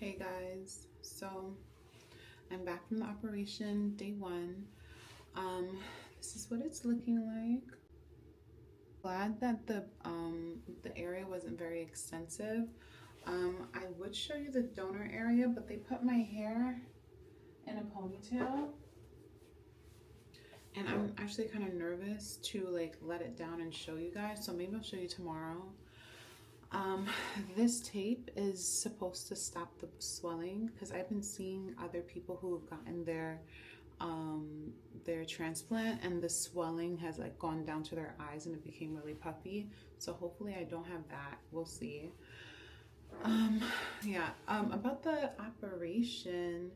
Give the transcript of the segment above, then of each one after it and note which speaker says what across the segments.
Speaker 1: Hey guys, so I'm back from the operation, day one. This is what it's looking like. Glad that the area wasn't very extensive. I would show you the donor area, but they put my hair in a ponytail, and I'm actually kind of nervous to like let it down and show you guys. So maybe I'll show you tomorrow. Um, this tape is supposed to stop the swelling because I've been seeing other people who have gotten their transplant and the swelling has like gone down to their eyes and it became really puffy. So hopefully I don't have that. We'll see. Um, about the operation,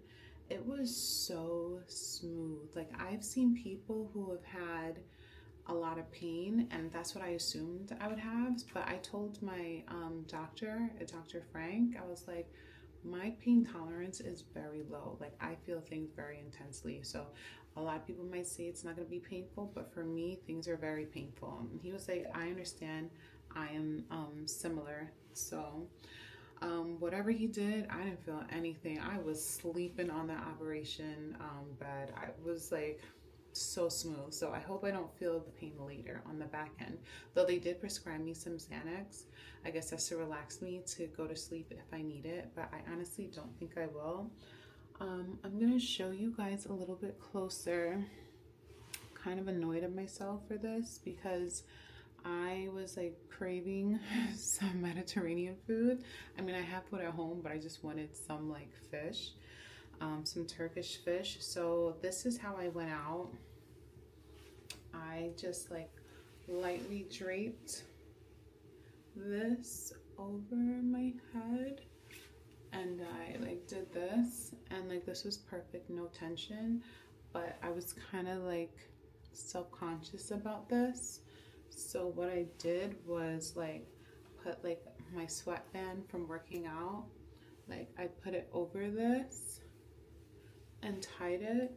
Speaker 1: it was so smooth. Like I've seen people who have had a lot of pain, and that's what I assumed I would have. But I told my doctor, Dr. Frank, I was like, my pain tolerance is very low. Like I feel things very intensely. So a lot of people might say it's not going to be painful, but for me, things are very painful. And he was like, I understand. I am similar. So whatever he did, I didn't feel anything. I was sleeping on the operation bed. I was like so smooth. So I hope I don't feel the pain later on the back end. Though they did prescribe me some Xanax. I guess that's to relax me to go to sleep if I need it, but I honestly don't think I will. I'm gonna show you guys a little bit closer. Kind of annoyed at myself for this because I was like craving some Mediterranean food. I mean, I have food at home, but I just wanted some like fish, some Turkish fish. So this is how I went out. I just like lightly draped this over my head and I like did this, and like this was perfect, no tension, but I was kind of like self-conscious about this. So what I did was like put like my sweatband from working out, like I put it over this and tied it,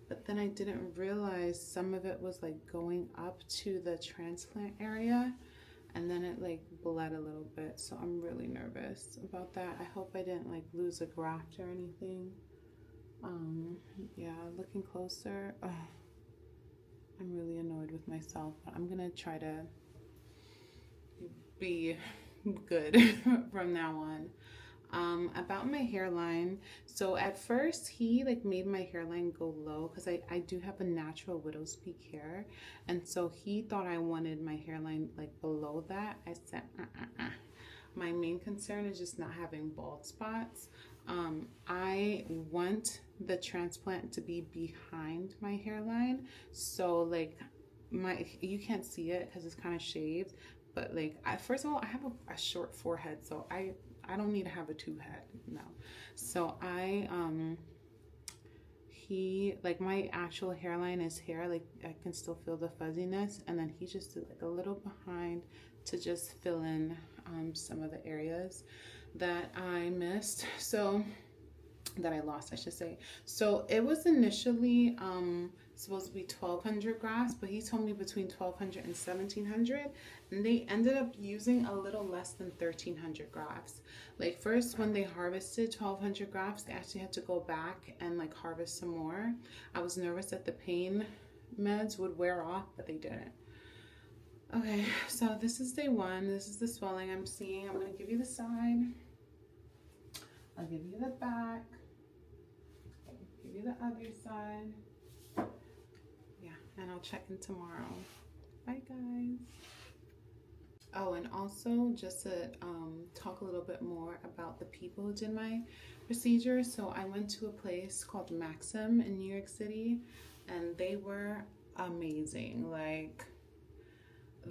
Speaker 1: but then I didn't realize some of it was like going up to the transplant area, and then it like bled a little bit. So I'm really nervous about that. I hope I didn't like lose a graft or anything. Yeah, looking closer, I'm really annoyed with myself. I'm gonna try to be good from now on. About my hairline, so at first he like made my hairline go low because I do have a natural widow's peak hair, and so he thought I wanted my hairline like below that. I said my main concern is just not having bald spots. I want the transplant to be behind my hairline, so like you can't see it because it's kind of shaved, but like first of all I have a short forehead, so I don't need to have a two head, no. So he like my actual hairline is here, like I can still feel the fuzziness, and then he just did like a little behind to just fill in some of the areas that I missed, so that I lost, I should say. So it was initially supposed to be 1,200 grafts, but he told me between 1,200 and 1,700, and they ended up using a little less than 1,300 grafts. Like first, when they harvested 1,200 grafts, they actually had to go back and like harvest some more. I was nervous that the pain meds would wear off, but they didn't. Okay, so this is day one. This is the swelling I'm seeing. I'm gonna give you the side. I'll give you the back. Give you the other side. Yeah, and I'll check in tomorrow. Bye, guys. Oh, and also just to talk a little bit more about the people who did my procedure. So I went to a place called Maxim in New York City, and they were amazing. Like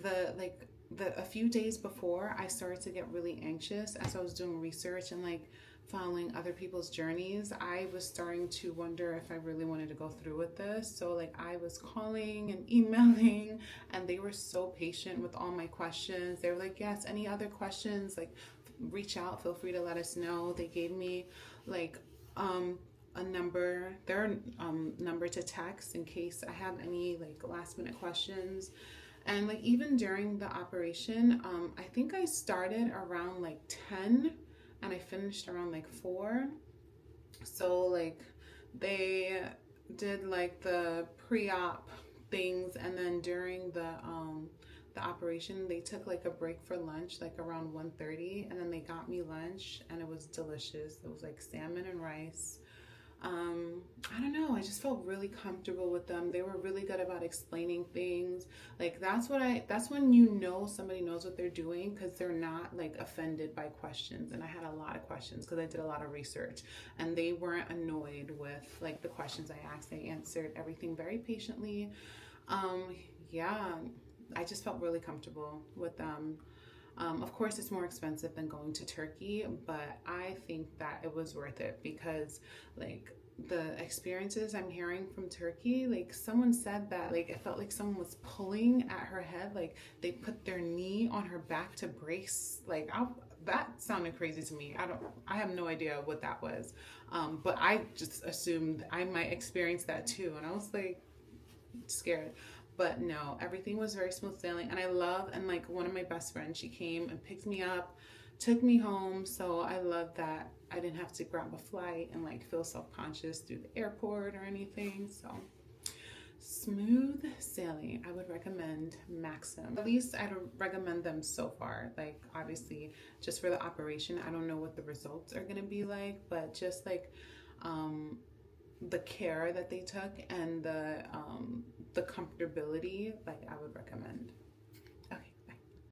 Speaker 1: a few days before, I started to get really anxious as I was doing research and like following other people's journeys. I was starting to wonder if I really wanted to go through with this. So like I was calling and emailing, and they were so patient with all my questions. They were like, yes, any other questions, like reach out, feel free to let us know. They gave me like a number, their number to text in case I have any like last minute questions. And like even during the operation, I think I started around like 10 and I finished around like 4. So like they did like the pre-op things, and then during the operation they took like a break for lunch like around 1:30, and then they got me lunch and it was delicious. It was like salmon and rice. I don't know, I just felt really comfortable with them. They were really good about explaining things. Like that's when you know somebody knows what they're doing, because they're not like offended by questions. And I had a lot of questions because I did a lot of research, and they weren't annoyed with like the questions I asked. They answered everything very patiently. Yeah, I just felt really comfortable with them. Of course, it's more expensive than going to Turkey, but I think that it was worth it, because like the experiences I'm hearing from Turkey, like someone said that like it felt like someone was pulling at her head, like they put their knee on her back to brace. Like that sounded crazy to me. I have no idea what that was, but I just assumed I might experience that too, and I was like scared. But no, everything was very smooth sailing. And like one of my best friends, she came and picked me up, took me home. So I love that I didn't have to grab a flight and like feel self-conscious through the airport or anything. So smooth sailing. I would recommend Maxim. At least I'd recommend them so far. Like obviously just for the operation, I don't know what the results are gonna be like, but just like the care that they took and the comfortability, like I would recommend.